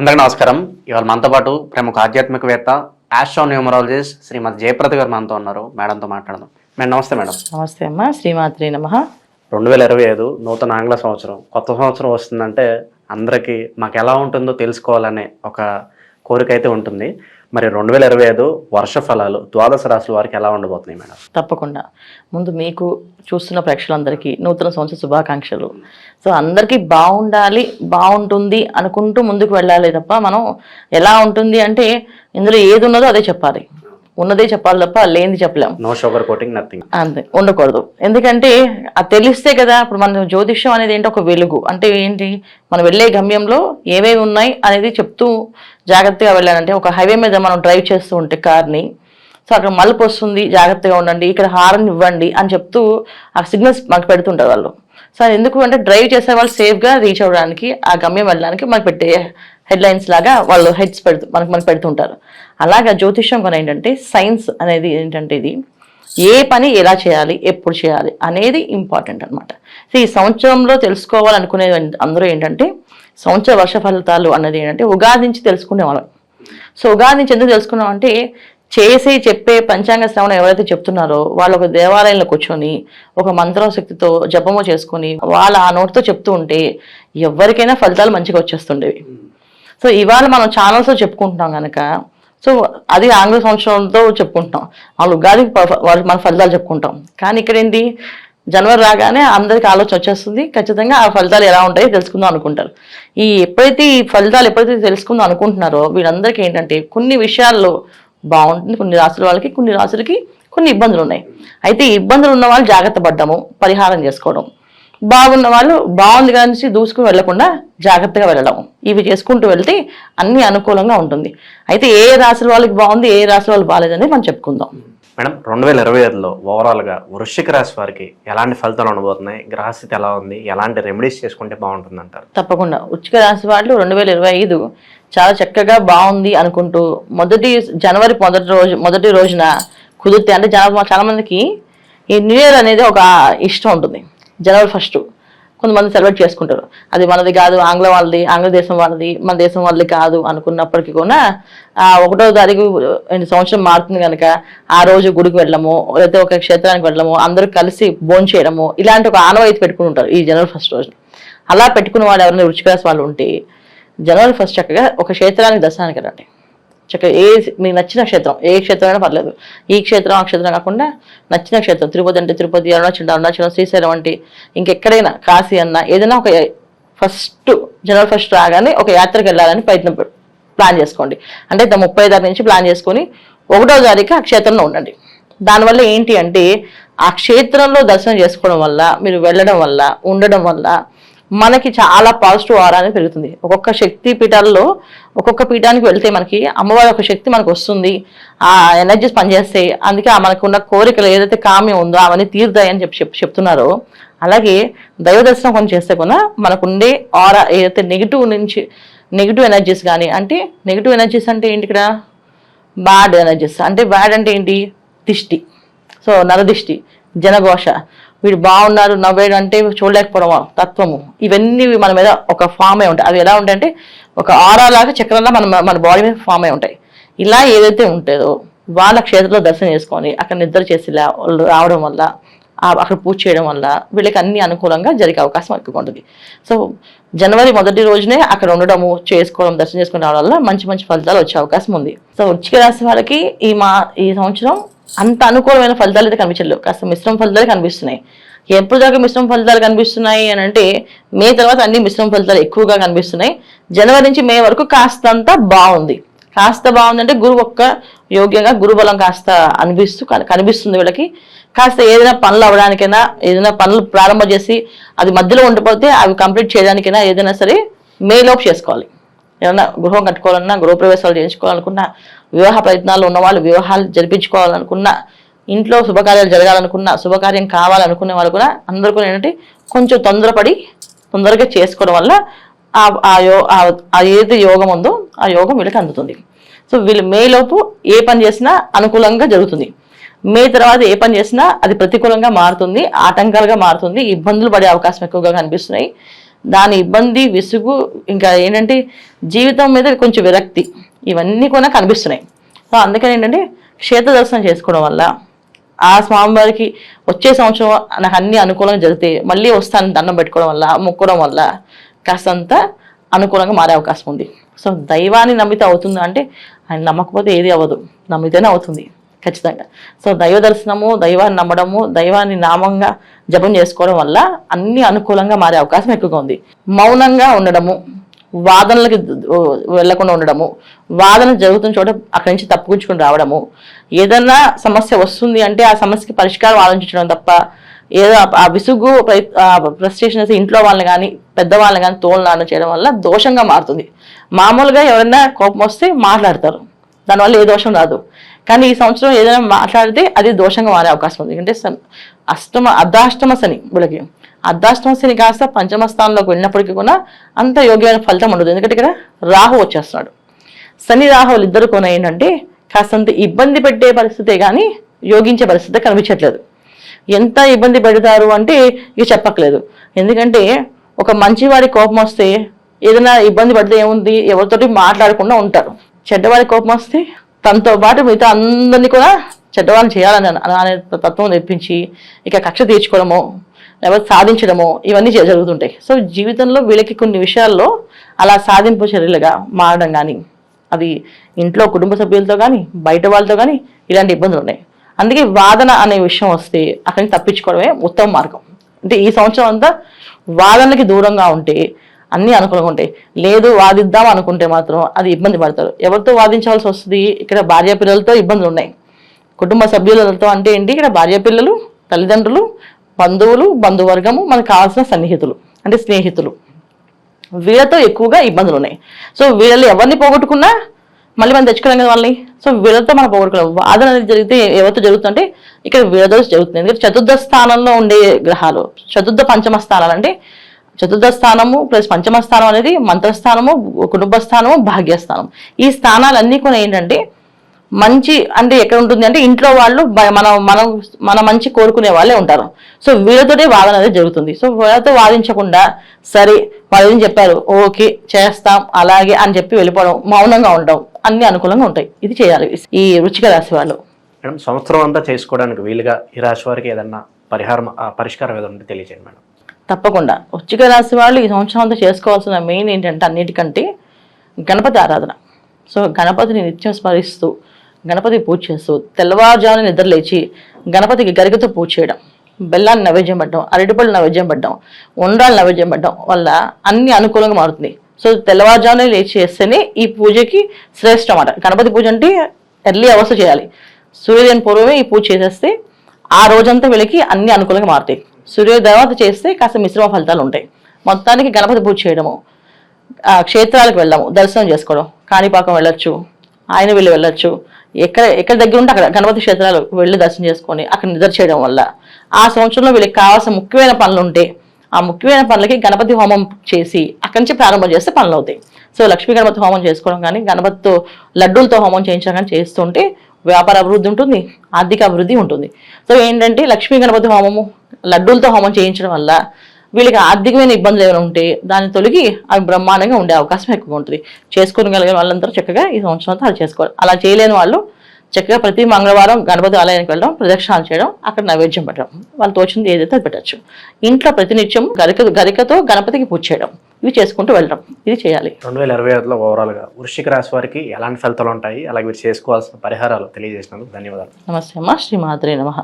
అందరికీ నమస్కారం. ఇవాళ మనతో పాటు ప్రముఖ ఆధ్యాత్మికవేత్త ఆస్ట్రోన్యూమరాలజిస్ట్ శ్రీమతి జయప్రద గారు మనతో ఉన్నారు. మేడంతో మాట్లాడదాం. మేడం నమస్తే. మేడం నమస్తే అమ్మా. శ్రీమాత్రి నమః. 2025 నూతన ఆంగ్ల సంవత్సరం, కొత్త సంవత్సరం వస్తుందంటే అందరికీ మాకు ఎలా ఉంటుందో తెలుసుకోవాలనే ఒక కోరిక అయితే ఉంటుంది. మరి 2025 వర్ష ఫలాలు ద్వాదశ రాశుల వారికి ఎలా ఉండబోతున్నాయి మేడం? తప్పకుండా. ముందు మీకు చూస్తున్న ప్రేక్షకులందరికీ నూతన సంవత్సర శుభాకాంక్షలు. సో అందరికీ బాగుండాలి, బాగుంటుంది అనుకుంటూ ముందుకు వెళ్ళాలి తప్ప మనం ఎలా ఉంటుంది అంటే ఇందులో ఏది ఉన్నదో అదే చెప్పాలి, ఉన్నదే చెప్పాలి తప్ప లేనిది చెప్పలేము. No sugar coating, nothing. అంతే, ఉండకూడదు. ఎందుకంటే అది తెలిస్తే కదా. ఇప్పుడు మన జ్యోతిష్యం అనేది ఏంటి, ఒక వెలుగు అంటే ఏంటి, మనం వెళ్ళే గమ్యంలో ఏవేవి ఉన్నాయి అనేది చెప్తూ జాగ్రత్తగా వెళ్ళాలంటే, ఒక హైవే మీద మనం డ్రైవ్ చేస్తూ ఉంటే కార్ని, సో అక్కడ మలుపు వస్తుంది, జాగ్రత్తగా ఉండండి, ఇక్కడ హారన్ ఇవ్వండి అని చెప్తూ ఆ సిగ్నల్స్ మనకు పెడుతుంటారు వాళ్ళు. సో ఎందుకు అంటే డ్రైవ్ చేసే వాళ్ళు సేఫ్గా రీచ్ అవ్వడానికి, ఆ గమ్యం వెళ్ళడానికి మనకు పెట్టే హెడ్లైన్స్ లాగా వాళ్ళు హెడ్స్ మనకు పెడుతుంటారు. అలాగా జ్యోతిష్యం కూడా ఏంటంటే సైన్స్ అనేది ఏంటంటే ఇది ఏ పని ఎలా చేయాలి, ఎప్పుడు చేయాలి అనేది ఇంపార్టెంట్ అనమాట. సో ఈ సంవత్సరంలో తెలుసుకోవాలనుకునే అందరూ ఏంటంటే సంవత్సర వర్ష ఫలితాలు అన్నది ఏంటంటే ఉగాది నుంచి తెలుసుకునేవాళ్ళం. సో ఉగాది నుంచి ఎందుకు తెలుసుకున్నాం అంటే చెప్పే పంచాంగ శ్రవణం ఎవరైతే చెప్తున్నారో వాళ్ళు ఒక దేవాలయంలో కూర్చొని ఒక మంత్రశక్తితో జపము చేసుకొని వాళ్ళ ఆ నోటితో చెప్తూ ఉంటే ఎవరికైనా ఫలితాలు మంచిగా వచ్చేస్తుండేవి. సో ఇవాళ మనం ఛానల్స్లో చెప్పుకుంటున్నాం కనుక, సో అది ఆంగ్ల సంవత్సరంతో చెప్పుకుంటున్నాం, వాళ్ళు ఉగాది మన ఫలితాలు చెప్పుకుంటాం. కానీ ఇక్కడ ఏంటి, జనవరి రాగానే అందరికి ఆలోచన వచ్చేస్తుంది, ఖచ్చితంగా ఆ ఫలితాలు ఎలా ఉంటాయో తెలుసుకుందాం అనుకుంటారు. ఎప్పుడైతే ఈ ఫలితాలు తెలుసుకుందాం అనుకుంటున్నారో వీళ్ళందరికీ ఏంటంటే కొన్ని విషయాల్లో బాగుంటుంది, కొన్ని రాసుల వాళ్ళకి, కొన్ని రాసులకి కొన్ని ఇబ్బందులు ఉన్నాయి. అయితే ఈ ఇబ్బందులు ఉన్న వాళ్ళు జాగ్రత్త పడ్డము, పరిహారం చేసుకోవడం, బాగున్న వాళ్ళు బాగుంది కానీ దూసుకుని వెళ్లకుండా జాగ్రత్తగా వెళ్ళడం, ఇవి చేసుకుంటూ వెళ్తే అన్ని అనుకూలంగా ఉంటుంది. అయితే ఏ రాశుల వాళ్ళకి బాగుంది, ఏ రాశుల వాళ్ళు బాగాలేదని మనం చెప్పుకుందాం. మేడం 2025లో ఓవరాల్గా వృశ్చిక రాశి వారికి ఎలాంటి ఫలితాలు ఉండబోతున్నాయి, గ్రహస్థితి ఎలా ఉంది, ఎలాంటి రెమెడీస్ చేసుకుంటే బాగుంటుంది అంటారు? తప్పకుండా వృశ్చిక రాశి వాళ్ళు 2025 చాలా చక్కగా బాగుంది అనుకుంటూ జనవరి మొదటి రోజున కుదిరితే, అంటే చాలా మందికి ఈ న్యూ ఇయర్ అనేది ఒక ఇష్టం ఉంటుంది. జనవరి 1 కొంతమంది సెలబ్రేట్ చేసుకుంటారు. అది మనది కాదు, ఆంగ్ల దేశం వాళ్ళది, మన దేశం వాళ్ళది కాదు అనుకున్నప్పటికీ కూడా 1వ తారీఖు సంవత్సరం మారుతుంది కనుక ఆ రోజు గుడికి వెళ్ళడము, లేకపోతే ఒక క్షేత్రానికి వెళ్ళడము, అందరూ కలిసి భోజనం చేయడము, ఇలాంటి ఒక ఆనవాయితీ పెట్టుకుని ఉంటారు ఈ జనవరి 1 రోజున. అలా పెట్టుకున్న వాళ్ళు ఎవరైనా వృశ్చిక రాశి వాళ్ళు ఉంటే జనవరి 1 చక్కగా ఒక క్షేత్రానికి దర్శనానికి వెళ్ళండి. చక్కగా మీకు నచ్చిన క్షేత్రం, ఏ క్షేత్రం అయినా పర్లేదు, ఈ క్షేత్రం ఆ క్షేత్రం కాకుండా నచ్చిన క్షేత్రం, తిరుపతి అంటే తిరుపతి, అరుణాచలం, శ్రీశైలం వంటి ఇంకెక్కడైనా, కాశీ అన్న ఏదైనా ఒక జనవరి 1 రాగానే ఒక యాత్రకు వెళ్ళాలని ప్లాన్ చేసుకోండి. అంటే 30 నుంచి ప్లాన్ చేసుకొని 1వ తారీఖు ఆ క్షేత్రంలో ఉండండి. దానివల్ల ఏంటి అంటే ఆ క్షేత్రంలో దర్శనం చేసుకోవడం వల్ల, మీరు వెళ్ళడం వల్ల, ఉండడం వల్ల మనకి చాలా పాజిటివ్ ఆరా అనేది పెరుగుతుంది. ఒక్కొక్క శక్తి పీఠాల్లో ఒక్కొక్క పీఠానికి వెళ్తే మనకి అమ్మవారి ఒక శక్తి మనకు వస్తుంది, ఆ ఎనర్జీస్ పనిచేస్తాయి. అందుకే మనకు ఉన్న కోరికలు ఏదైతే కామ్యం ఉందో అవన్నీ తీరుతాయని చెప్తున్నారో, అలాగే దైవ దర్శనం కొన్ని చేస్తే కూడా మనకుండే ఆరా ఏదైతే నెగిటివ్ ఎనర్జీస్ కానీ, అంటే నెగిటివ్ ఎనర్జీస్ అంటే ఏంటి, ఇక్కడ బ్యాడ్ ఎనర్జీస్ అంటే, బ్యాడ్ అంటే ఏంటి, దిష్టి, సో నరదిష్టి, జనఘోష, వీడు బాగున్నారు నవ్వేడు అంటే చూడలేకపోవడం, తత్వము, ఇవన్నీ మన మీద ఒక ఫామ్ అయి ఉంటాయి. అవి ఎలా ఉంటాయంటే ఒక ఆరా లాగా చక్రంలా మన బాడీ మీద ఫామ్ అయి ఉంటాయి. ఇలా ఏదైతే ఉంటుందో వాళ్ళ క్షేత్రంలో దర్శనం చేసుకొని అక్కడ నిద్ర చేసి రావడం వల్ల, అక్కడ పూజ చేయడం వల్ల వీళ్ళకి అన్ని అనుకూలంగా జరిగే అవకాశం ఎక్కువ ఉంటుంది. సో జనవరి మొదటి రోజునే అక్కడ ఉండడము, చేసుకోవడం, దర్శనం చేసుకుని రావడం వల్ల మంచి మంచి ఫలితాలు వచ్చే అవకాశం ఉంది. సో వృశ్చిక రాశి వాళ్ళకి ఈ సంవత్సరం అంత అనుకూలమైన ఫలితాలు అయితే కనిపించలేదు, కాస్త మిశ్రమ ఫలితాలు కనిపిస్తున్నాయి. ఎప్పుడు దాకా మిశ్రమ ఫలితాలు కనిపిస్తున్నాయి అని అంటే మే తర్వాత అన్ని మిశ్రమ ఫలితాలు ఎక్కువగా కనిపిస్తున్నాయి. జనవరి నుంచి మే వరకు కాస్తంత బాగుంది. అంటే గురువు ఒక్క యోగ్యంగా గురుబలం కాస్త కనిపిస్తుంది వీళ్ళకి. కాస్త ఏదైనా పనులు అవ్వడానికైనా, ఏదైనా పనులు ప్రారంభం చేసి అది మధ్యలో ఉండిపోతే అవి కంప్లీట్ చేయడానికైనా ఏదైనా సరే మేలోపు చేసుకోవాలి. ఏదైనా గృహం కట్టుకోవాలన్నా, గృహప్రవేశాలు చేయించుకోవాలనుకున్నా, వివాహ ప్రయత్నాలు ఉన్నవాళ్ళు వివాహాలు జరిపించుకోవాలనుకున్నా, ఇంట్లో శుభకార్యాలు జరగాలనుకున్నా, శుభకార్యం కావాలనుకునే వాళ్ళు కూడా అందరూ కూడా ఏంటంటే కొంచెం తొందరగా చేసుకోవడం వల్ల ఏదైతే యోగం ఉందో ఆ యోగం వీళ్ళకి అందుతుంది. సో వీళ్ళు మేలోపు ఏ పని చేసినా అనుకూలంగా జరుగుతుంది. మే తర్వాత ఏ పని చేసినా అది ప్రతికూలంగా మారుతుంది, ఆటంకాలుగా మారుతుంది, ఇబ్బందులు పడే అవకాశం ఎక్కువగా కనిపిస్తున్నాయి. దాని ఇబ్బంది, విసుగు, ఇంకా ఏంటంటే జీవితం మీద కొంచెం విరక్తి, ఇవన్నీ కూడా కనిపిస్తున్నాయి. సో అందుకని ఏంటంటే క్షేత్ర దర్శనం చేసుకోవడం వల్ల ఆ స్వామివారికి వచ్చే సంవత్సరం నాకు అన్ని అనుకూలంగా జరిగితే మళ్ళీ వస్తాను దండం పెట్టుకోవడం వల్ల, మొక్కడం వల్ల కాస్తంత అనుకూలంగా మారే అవకాశం ఉంది. సో దైవాన్ని నమ్మితే అవుతుందా అంటే ఆయన నమ్మకపోతే ఏది అవ్వదు, నమ్మితేనే అవుతుంది ఖచ్చితంగా. సో దైవ దర్శనము, దైవాన్ని నమ్మడము, దైవాన్ని నామంగా జపం చేసుకోవడం వల్ల అన్ని అనుకూలంగా మారే అవకాశం ఎక్కువగా ఉంది. మౌనంగా ఉండడము, వాదనలకి వెళ్లకుండా ఉండడము, వాదన జరుగుతున్న చోట అక్కడి నుంచి తప్పుకుంచుకొని రావడము, ఏదన్నా సమస్య వస్తుంది అంటే ఆ సమస్యకి పరిష్కారం ఆలోచించడం తప్ప ఏదో ఆ విసుగు ఫ్రస్ట్రేషన్ ఇంట్లో వాళ్ళని కానీ పెద్దవాళ్ళని కానీ తోలనాడడం చేయడం వల్ల దోషంగా మారుతుంది. మామూలుగా ఎవరైనా కోపం వస్తే మాట్లాడతారు, దానివల్ల ఏ దోషం రాదు. కానీ ఈ సంవత్సరం ఏదైనా మాట్లాడితే అది దోషంగా మారే అవకాశం ఉంది. అంటే అర్ధాష్టమ శని, వీళ్ళకి అర్ధాష్టమ శని కాస్త పంచమ స్థానంలోకి వెళ్ళినప్పటికీ కూడా అంత యోగ్యమైన ఫలితం ఉండదు. ఎందుకంటే ఇక్కడ రాహు వచ్చేస్తున్నాడు. శని రాహువులు ఇద్దరు కూడా ఏంటంటే కాస్తంత ఇబ్బంది పెట్టే పరిస్థితే కానీ యోగించే పరిస్థితి కనిపించట్లేదు. ఎంత ఇబ్బంది పెడతారు అంటే ఇక చెప్పట్లేదు. ఎందుకంటే ఒక మంచివాడి కోపం వస్తే ఏదైనా ఇబ్బంది పడితే ఏముంది, ఎవరితోటి మాట్లాడకుండా ఉంటారు. చెడ్డవాడి కోపం వస్తే తనతో పాటు మిగతా అందరినీ కూడా చెడ్డవాళ్ళని చేయాలని అనే తత్వం తెప్పించి ఇక కక్ష తీర్చుకోవడము, లేకపోతే సాధించడము, ఇవన్నీ జరుగుతుంటాయి. సో జీవితంలో వీళ్ళకి కొన్ని విషయాల్లో అలా సాధింపు చర్యలుగా మారడం కానీ, అది ఇంట్లో కుటుంబ సభ్యులతో కానీ బయట వాళ్ళతో కానీ ఇలాంటి ఇబ్బందులు ఉన్నాయి. అందుకే వాదన అనే విషయం వస్తే అక్కడి నుంచి తప్పించుకోవడమే ఉత్తమ మార్గం. అంటే ఈ సంవత్సరం అంతా వాదనలకి దూరంగా ఉంటే అన్నీ అనుకూలంగా ఉంటాయి. లేదు వాదిద్దాం అనుకుంటే మాత్రం అది ఇబ్బంది పడతారు. ఎవరితో వాదించాల్సి వస్తుంది? ఇక్కడ భార్య పిల్లలతో ఇబ్బందులు ఉన్నాయి. కుటుంబ సభ్యులతో అంటే ఏంటి, ఇక్కడ భార్య పిల్లలు, తల్లిదండ్రులు, బంధువులు, బంధువర్గము, మనకు కావాల్సిన సన్నిహితులు అంటే స్నేహితులు, వీళ్ళతో ఎక్కువగా ఇబ్బందులు ఉన్నాయి. సో వీళ్ళని ఎవరిని పోగొట్టుకున్నా మళ్ళీ మనం తెచ్చుకోలేం కదా వాళ్ళని. సో వీళ్ళతో మనం పోగొట్టుకోలేం. వాదన అనేది జరిగితే ఎవరితో జరుగుతుందంటే ఇక్కడ వీళ్ళతో జరుగుతుంది. ఎందుకంటే చతుర్థ స్థానంలో ఉండే గ్రహాలు, చతుర్థ పంచమ స్థానాలు అంటే చతుర్థ స్థానము ప్లస్ పంచమ స్థానం అనేది మంత్రస్థానము, కుటుంబ స్థానము, భాగ్యస్థానం. ఈ స్థానాలన్నీ కూడా ఏంటంటే మంచి అంటే ఎక్కడ ఉంటుంది అంటే ఇంట్లో వాళ్ళు మన మంచి కోరుకునే వాళ్ళే ఉంటారు. సో వీళ్ళతోనే వాదన అనేది జరుగుతుంది. సో వీళ్ళతో వాదించకుండా సరే వాళ్ళు ఏం చెప్పారు ఓకే చేస్తాం అలాగే అని చెప్పి వెళ్ళిపోవడం, మౌనంగా ఉండడం, అన్ని అనుకూలంగా ఉంటాయి. ఇది చేయాలి ఈ వృశ్చిక రాశి వాళ్ళు. మేడం సంవత్సరం అంతా చేసుకోవడానికి వీలుగా ఈ రాశి వారికి ఏదన్నా పరిష్కారం ఏదైనా ఉంటే తెలియజేయండి మేడం. తప్పకుండా వృశ్చిక రాశి వాళ్ళు ఈ సంవత్సరం అంతా చేసుకోవాల్సిన మెయిన్ ఏంటంటే అన్నిటికంటే గణపతి ఆరాధన. సో గణపతిని నిత్యం స్మరిస్తూ గణపతి పూజ చేస్తూ తెల్లవారుజామున నిద్రలేచి గణపతికి గరికతో పూజ చేయడం, బెల్లాన్ని నైవేద్యం పెట్టడం, అరటిపళ్ళు నైవేద్యం పెట్టడం, ఉండ్రాలు నైవేద్యం పెట్టడం వల్ల అన్ని అనుకూలంగా మారుతుంది. సో తెల్లవారుజామున లేచి చేస్తేనే ఈ పూజకి శ్రేష్టం అన్నమాట. గణపతి పూజ అంటే ఎర్లీ అవర్స్ చేయాలి. సూర్యోదయం పూర్వమే ఈ పూజ చేసేస్తే ఆ రోజంతా వీళ్ళకి అన్ని అనుకూలంగా మారుతాయి. సూర్యోదయం తర్వాత చేస్తే కాస్త మిశ్రమ ఫలితాలు ఉంటాయి. మొత్తానికి గణపతి పూజ చేయడము, క్షేత్రాలకు వెళ్ళడము, దర్శనం చేసుకోవడం, కాణిపాకం వెళ్ళొచ్చు, ఆయన వెళ్ళొచ్చు, ఎక్కడ దగ్గర ఉంటే అక్కడ గణపతి క్షేత్రాలు వెళ్ళి దర్శనం చేసుకొని అక్కడ నిద్ర చేయడం వల్ల ఆ సంవత్సరంలో వీళ్ళకి కావాల్సిన ముఖ్యమైన పనులు ఉంటే ఆ ముఖ్యమైన పనులకి గణపతి హోమం చేసి అక్కడి నుంచి ప్రారంభం చేస్తే పనులు అవుతాయి. సో లక్ష్మీ గణపతి హోమం చేసుకోవడం కానీ, గణపతితో లడ్డూలతో హోమం చేయించడం కానీ చేస్తుంటే వ్యాపార అభివృద్ధి ఉంటుంది, ఆర్థిక అభివృద్ధి ఉంటుంది. సో ఏంటంటే లక్ష్మీ గణపతి హోమము, లడ్డూలతో హోమం చేయించడం వల్ల వీళ్ళకి ఆర్థికమైన ఇబ్బందులు ఏమైనా ఉంటే దాన్ని తొలగి అవి బ్రహ్మాండంగా ఉండే అవకాశం ఎక్కువగా ఉంటుంది. చేసుకోగలిగిన వాళ్ళందరూ చక్కగా ఈ సంవత్సరం అంతా అది చేసుకోవాలి. అలా చేయలేని వాళ్ళు చక్కగా ప్రతి మంగళవారం గణపతి ఆలయానికి వెళ్ళడం, ప్రదక్షిణాలు చేయడం, అక్కడ నైవేద్యం పెట్టడం, వాళ్ళు తోచింది ఏదైతే అది పెట్టచ్చు. ఇంట్లో ప్రతినిత్యం గరికతో గణపతికి పూజ చేయడం, ఇవి చేసుకుంటూ వెళ్ళడం, ఇది చేయాలి. 2025లో ఓవరాల్గా వృశ్చిక రాశి వారికి ఎలాంటి ఫలితాలు ఉంటాయి, అలాగే మీరు చేసుకోవాల్సిన పరిహారాలు తెలియజేసినందుకు ధన్యవాదాలు. నమస్తే అమ్మ. శ్రీ మాత్రే నమః.